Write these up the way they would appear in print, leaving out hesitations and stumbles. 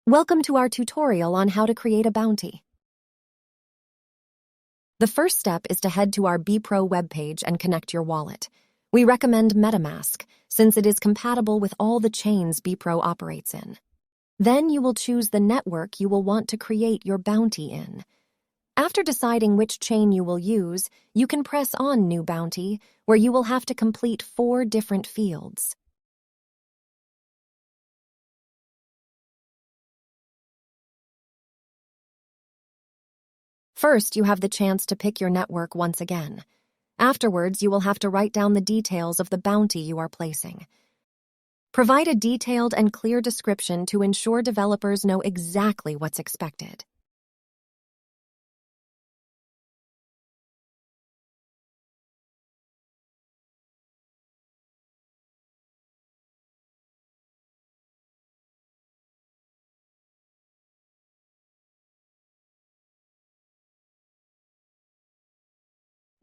Welcome to our tutorial on how to create a bounty. The first step is to head to our Bepro webpage and connect your wallet. We recommend MetaMask, since it is compatible with all the chains Bepro operates in. Then you will choose the network you will want to create your bounty in. After deciding which chain you will use, you can press on New Bounty, where you will have to complete 4 different fields. First, you have the chance to pick your network once again. Afterwards, you will have to write down the details of the bounty you are placing. Provide a detailed and clear description to ensure developers know exactly what's expected.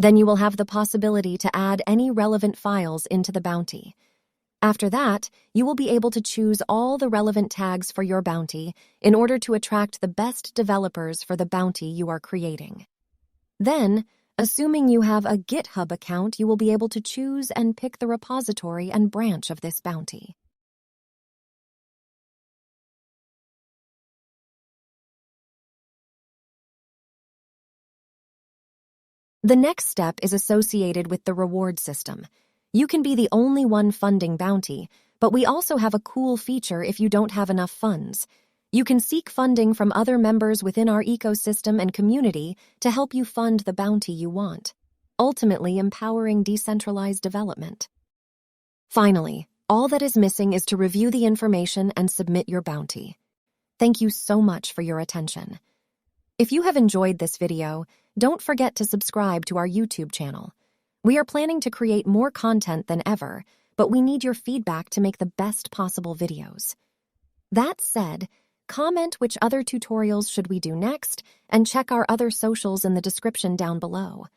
Then you will have the possibility to add any relevant files into the bounty. After that, you will be able to choose all the relevant tags for your bounty in order to attract the best developers for the bounty you are creating. Then, assuming you have a GitHub account, you will be able to choose and pick the repository and branch of this bounty. The next step is associated with the reward system. You can be the only one funding bounty, but we also have a cool feature if you don't have enough funds. You can seek funding from other members within our ecosystem and community to help you fund the bounty you want, ultimately empowering decentralized development. Finally, all that is missing is to review the information and submit your bounty. Thank you so much for your attention. If you have enjoyed this video, don't forget to subscribe to our YouTube channel. We are planning to create more content than ever, but we need your feedback to make the best possible videos. That said, comment which other tutorials should we do next, and check our other socials in the description down below.